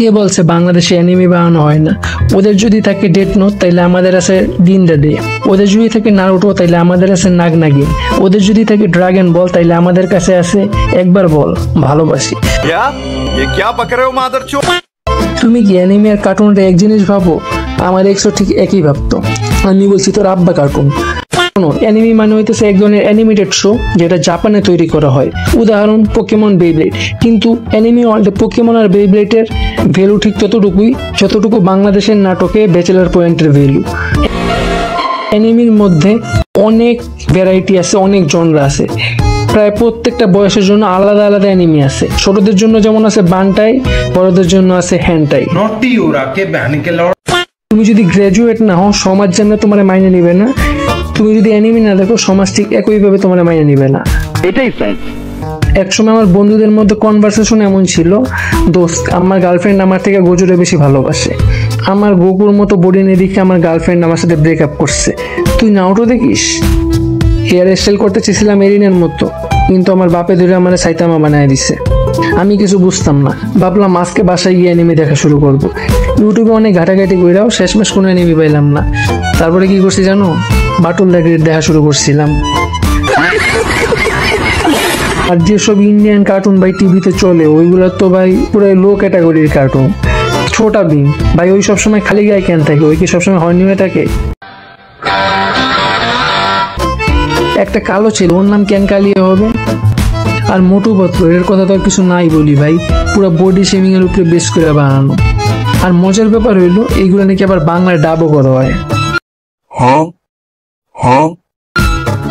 কে বলছে বাংলাদেশে অ্যানিমে বানানো হয় না? ওদের যদি থাকে ডেথ নোট তাইলে আমাদের আছে গিনজা ডে, ওদের যদি থাকে নারুটো তাইলে আমাদের আছে নাগনাগিন, ওদের যদি থাকে ড্রাগন বল তাইলে আমাদের কাছে আছে একবার বল ভালোবাসি। তুমি কি অ্যানিমে আর কার্টুনটা এক জিনিস ভাবো? আমার এক্সও ঠিক একই ভাবতো। আমি বলছি তোর আব্বা কার্টুন। অ্যানিমে মানে হইতেছে এক ধরনের অ্যানিমেটেড শো যেটা জাপানে তৈরি করা হয়। উদাহরণ পোকেমন, বেইব্লেড। কিন্তু অ্যানিমে ওয়ার্ল্ডে পোকেমন আর বেইব্লেডের ভ্যালু ঠিক ততটুকুই যতটুকু বাংলাদেশের নাটকে ব্যাচেলার পয়েন্টের ভ্যালু। অ্যানিমের মধ্যে অনেক ভ্যারাইটি আছে, অনেক জনরা আছে। প্রায় প্রত্যেকটা বয়সের জন্য আলাদা আলাদা অ্যানিমে আছে। ছোটদের জন্য যেমন আছে বান্টাই, বড়দের জন্য আছে হ্যান্টাই। তুমি যদি গ্রাজুয়েট না হও সমাজ যেন তোমার মাইনে নিবে না। তুমি যদি অ্যানিমে না দেখো সমাজ ঠিক একইভাবে তোমার মাইনে নিবে না। এটাই ফ্যাক্ট। একসময় আমার বন্ধুদের মধ্যে কনভারসেশন এমন ছিল, দোস্ত আমার গার্লফ্রেন্ড আমার থেকে গোজুরে বেশি ভালোবাসে, আমার গোকুর মতো বডি নিয়ে দেখে আমার গার্লফ্রেন্ড আমার সাথে ব্রেকআপ করছে, তুই নাওটো দেখিস। হেয়ার স্টাইল করতে চেয়েছিলাম এরিনের মতো, কিন্তু আমার বাপে ধরে আমার সাইতামা বানায় দিছে। আমি কিছু বুঝতাম না, ভাবলাম আজকে বাসায় গিয়ে অ্যানিমে দেখা শুরু করবো। ইউটিউবে অনেক ঘাটাঘাটি কইরাও শেষমেশ কোনো অ্যানিমে পাইলাম না। তারপরে কি করছি জানো? বাটুল লাইটের দেখা শুরু করছিলাম। আর যেসব ইন্ডিয়ান কার্টুন ভাই টিভিতে চলে ওইগুলো তো ভাই পুরো লো ক্যাটাগরির কার্টুন। ছোটা ভীম ভাই ওই সবসময় খালি গায়ে কেন থাকে? ওই কি সবসময় হর্নি হয়ে থাকে? একটা কালো ছিল, ওর নাম কেন কালিয়া হবে? আর মোটু পত্র, এর কথা তো আর কিছু নাই বলি ভাই, পুরো বডি শেমিং এর উপরে বেস করে বানানো। আর মজার ব্যাপার হইলো এইগুলো নাকি আবার বাংলায় ডাবও করা হয়।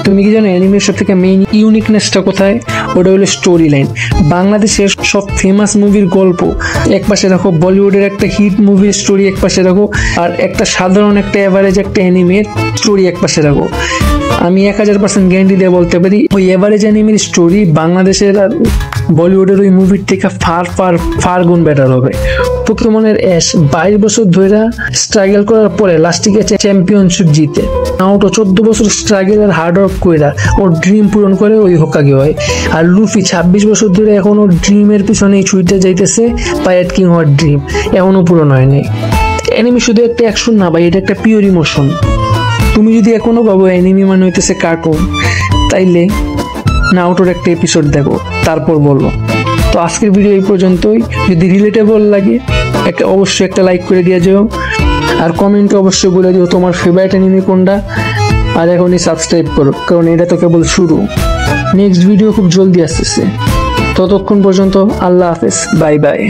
তুমি কি জানো অ্যানিমের সব থেকে মেইন ইউনিকনেসটা কোথায়? ওটা হলো স্টোরি লাইন। বাংলাদেশের সব ফেমাস মুভির গল্প এক পাশে রাখো, বলিউডের একটা হিট মুভির স্টোরি এক পাশে রাখো, আর একটা সাধারণ একটা এভারেজ একটা অ্যানিমের স্টোরি এক পাশে রাখো। আমি 1000% গ্যারান্টি দিয়ে বলতে পারি ওই এভারেজ অ্যানিমের স্টোরি বাংলাদেশের আর বলিউডের ওই মুভির থেকে ফার গুণ বেটার হবে। পোকেমনের অ্যাশ 22 বছর ধরে স্ট্রাগল করার পরে লাস্টে গেছে চ্যাম্পিয়নশিপ জিতে। নাওটো 14 বছর স্ট্রাগল আর হার্ড ওয়ার্ক কইরা ওর ড্রিম পূরণ করে ওই হোকাগে হয়। আর লুফি 26 বছর ধরে এখন ওর ড্রিমের পিছনেই ছুটে যাইতেছে, পাইরেট কিং হওয়ার ড্রিম এখনো পূরণ হয় নাই। অ্যানিমে শুধু একটা অ্যাকশন না ভাই, এটা একটা পিওর ইমোশন। তুমি যদি এখনো ভাবো অ্যানিমে মানে হইতেছে কার্টুন, তাইলে নাওটোর একটা এপিসোড দেখো, তারপর বলো। তো আজকের ভিডিও এই পর্যন্তই। যদি রিলেটেবল লাগে অবশ্যই একটা লাইক করে দিয়ে যাও, আর কমেন্টে অবশ্যই বলে দিও তোমার ফেভারিট অ্যানিমে কোনটা। আর এখনই সাবস্ক্রাইব করো, কারণ এটা তো কেবল শুরু। নেক্সট ভিডিও খুব জলদি আসতেছে। ততক্ষণ পর্যন্ত আল্লাহ হাফেজ, বাই বাই।